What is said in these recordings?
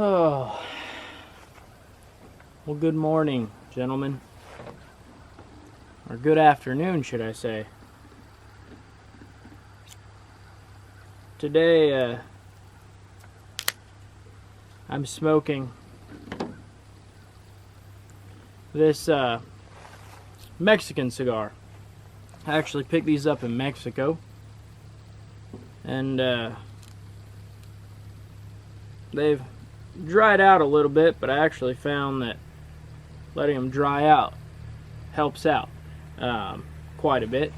Oh, well, good morning, gentlemen. Or good afternoon, should I say. Today, I'm smoking this Mexican cigar. I actually picked these up in Mexico, and they've dried out a little bit, but I actually found that letting them dry out helps out quite a bit.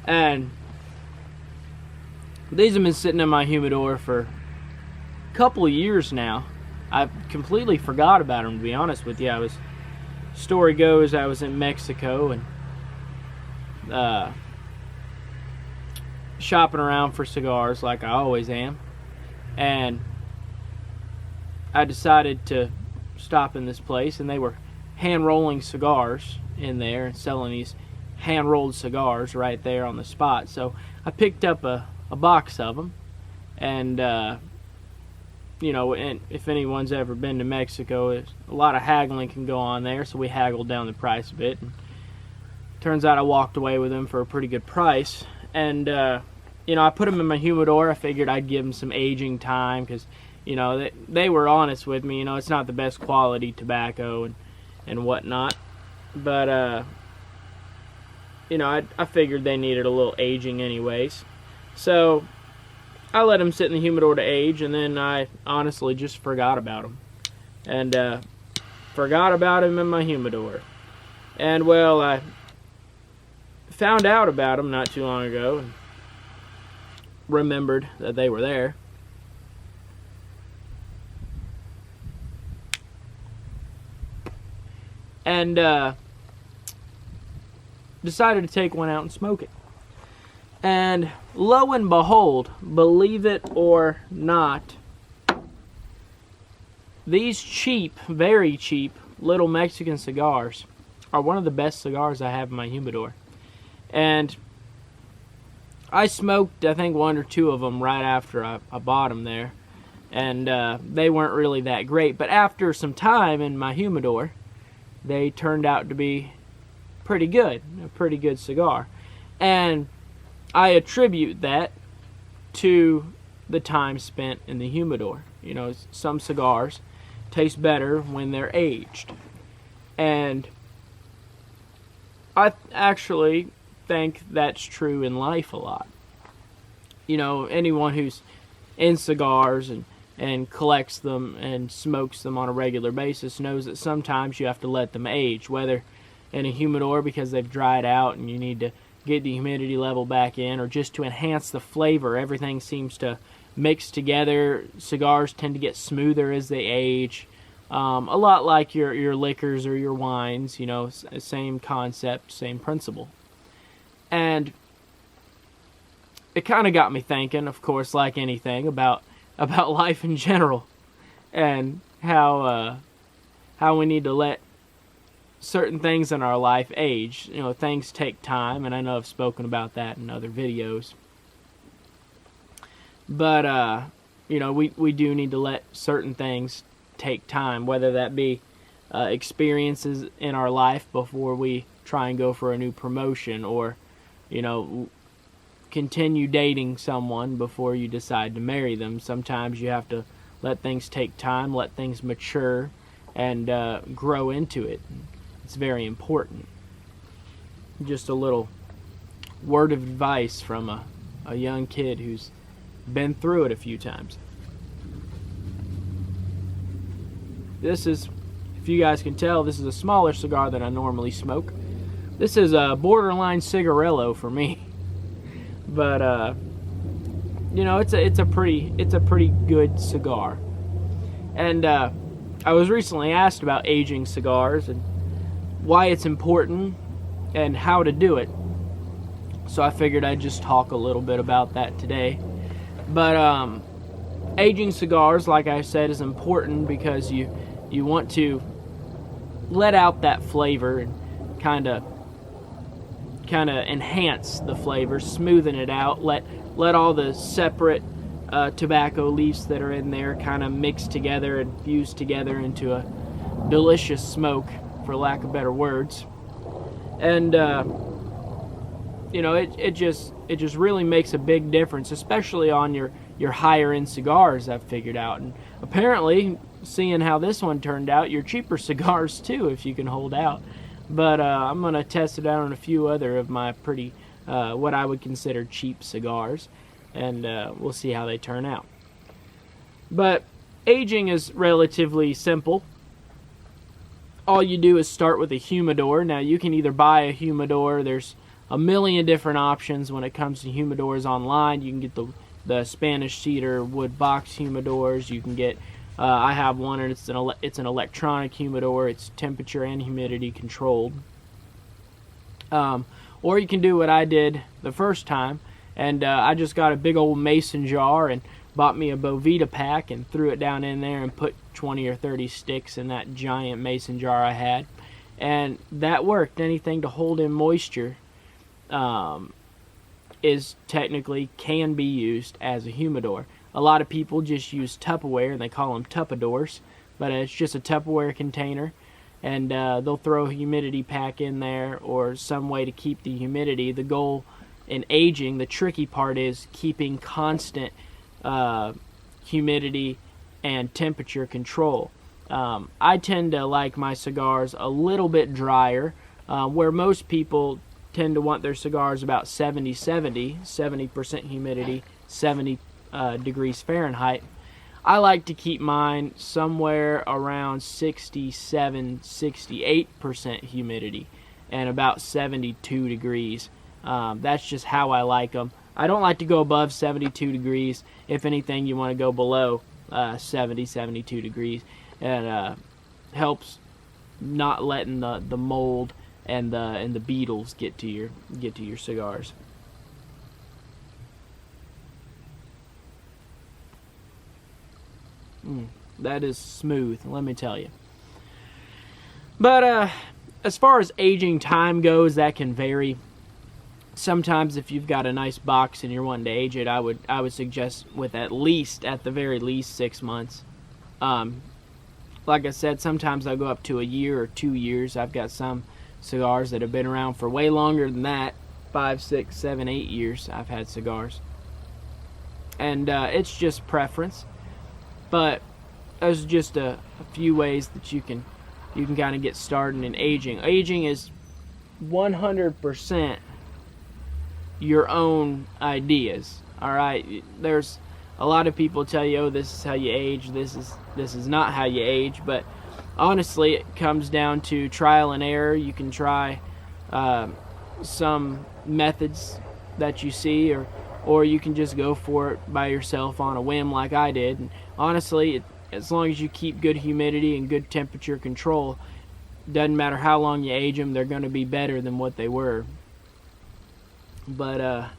And these have been sitting in my humidor for a couple of years now. I completely forgot about them, to be honest with you. Story goes, I was in Mexico and shopping around for cigars like I always am, and I decided to stop in this place, and they were hand rolling cigars in there and selling these hand rolled cigars right there on the spot. So I picked up a box of them, and and if anyone's ever been to Mexico, a lot of haggling can go on there, so we haggled down the price a bit, and turns out I walked away with them for a pretty good price. And I put them in my humidor. I figured I'd give them some aging time, because they were honest with me. It's not the best quality tobacco and whatnot, but I figured they needed a little aging anyways. So I let them sit in the humidor to age, and then I honestly just forgot about them. And forgot about them in my humidor. And well, I found out about them not too long ago and remembered that they were there. And decided to take one out and smoke it. And lo and behold, believe it or not, these cheap, very cheap, little Mexican cigars are one of the best cigars I have in my humidor. And I smoked, I think, one or two of them right after I bought them there. And they weren't really that great. But after some time in my humidor, they turned out to be pretty good, a pretty good cigar. And I attribute that to the time spent in the humidor. Some cigars taste better when they're aged. And I actually think that's true in life a lot. Anyone who's in cigars and collects them and smokes them on a regular basis knows that sometimes you have to let them age, whether in a humidor because they've dried out and you need to get the humidity level back in, or just to enhance the flavor. Everything seems to mix together. Cigars tend to get smoother as they age. A lot like your liquors or your wines, same concept, same principle. And it kind of got me thinking, of course, like anything, about life in general, and how we need to let certain things in our life age. Things take time, and I know I've spoken about that in other videos. But we do need to let certain things take time, whether that be experiences in our life before we try and go for a new promotion, or continue dating someone before you decide to marry them. Sometimes you have to let things take time, let things mature, and grow into it. It's very important. Just a little word of advice from a young kid who's been through it a few times. This is, if you guys can tell, this is a smaller cigar than I normally smoke. This is a borderline cigarillo for me. But it's a pretty good cigar. And I was recently asked about aging cigars and why it's important and how to do it. So I figured I'd just talk a little bit about that today. But aging cigars, like I said, is important because you want to let out that flavor and kind of enhance the flavor, smoothen it out, let all the separate tobacco leaves that are in there kind of mixed together and fused together into a delicious smoke, for lack of better words. And you know, it just really makes a big difference, especially on your higher end cigars, I've figured out. And apparently, seeing how this one turned out, your cheaper cigars too, if you can hold out. But I'm gonna test it out on a few other of my pretty what I would consider cheap cigars, and we'll see how they turn out. But aging is relatively simple. All you do is start with a humidor. Now you can either buy a humidor. There's a million different options when it comes to humidors online. You can get the Spanish cedar wood box humidors. You can get I have one, and it's an electronic humidor. It's temperature and humidity controlled. Or you can do what I did the first time, and I just got a big old mason jar and bought me a Bovita pack and threw it down in there and put 20 or 30 sticks in that giant mason jar I had, and that worked. Anything to hold in moisture is technically can be used as a humidor. A lot of people just use Tupperware, and they call them Tuppadors, but it's just a Tupperware container, and they'll throw a humidity pack in there or some way to keep the humidity. The goal in aging, the tricky part is keeping constant humidity and temperature control. I tend to like my cigars a little bit drier, where most people tend to want their cigars about 70% humidity, 70 degrees Fahrenheit. I like to keep mine somewhere around 68% humidity and about 72 degrees. That's just how I like them. I don't like to go above 72 degrees. If anything, you want to go below 72 degrees. And helps not letting the mold and the beetles get to your cigars. That is smooth, let me tell you. But as far as aging time goes, that can vary. Sometimes if you've got a nice box and you're wanting to age it, I would suggest with at the very least 6 months. Like I said, sometimes I'll go up to a year or 2 years. I've got some cigars that have been around for way longer than that. 5, 6, 7, 8 years I've had cigars. And it's just preference. But there's just a few ways that you can kind of get started in aging. Aging is 100% your own ideas. All right, there's a lot of people tell you, oh, this is how you age. This is not how you age. But honestly, it comes down to trial and error. You can try some methods that you see, or you can just go for it by yourself on a whim like I did. And honestly, as long as you keep good humidity and good temperature control, doesn't matter how long you age them, they're going to be better than what they were. But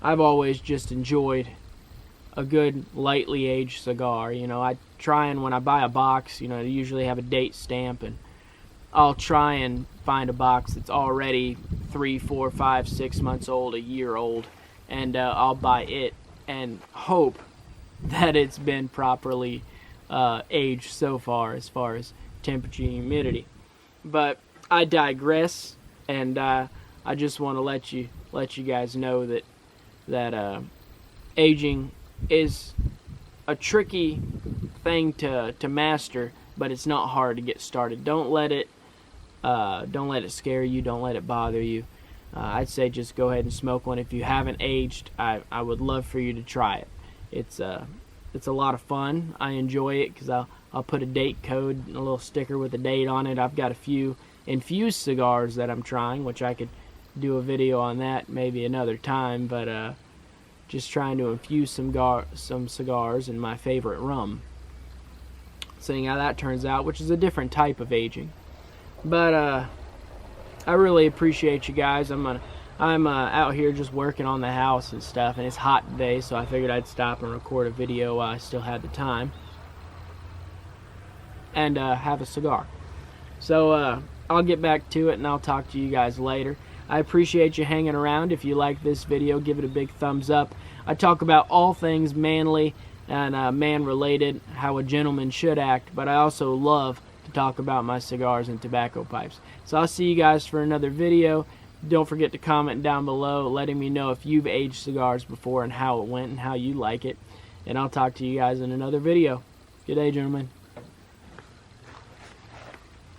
I've always just enjoyed a good lightly aged cigar. You know, I try, and when I buy a box, you know, they usually have a date stamp, and I'll try and find a box that's already 3, 4, 5, 6 months old, a year old, and I'll buy it and hope that it's been properly aged so far as temperature and humidity. But I digress, and I just want to let you guys know that aging is a tricky thing to master, but it's not hard to get started. Don't let it scare you. Don't let it bother you. I'd say just go ahead and smoke one. If you haven't aged, I would love for you to try it. It's a lot of fun. I enjoy it because I'll put a date code, a little sticker with a date on it. I've got a few infused cigars that I'm trying, which I could do a video on that maybe another time. But just trying to infuse some cigars in my favorite rum. Seeing how that turns out, which is a different type of aging. But I really appreciate you guys. I'm out here just working on the house and stuff, and it's hot today, so I figured I'd stop and record a video while I still had the time, and have a cigar. So I'll get back to it, and I'll talk to you guys later. I appreciate you hanging around. If you like this video, give it a big thumbs up. I talk about all things manly and man-related, how a gentleman should act, but I also love to talk about my cigars and tobacco pipes. So I'll see you guys for another video. Don't forget to comment down below letting me know if you've aged cigars before and how it went and how you like it. And I'll talk to you guys in another video. Good day, gentlemen.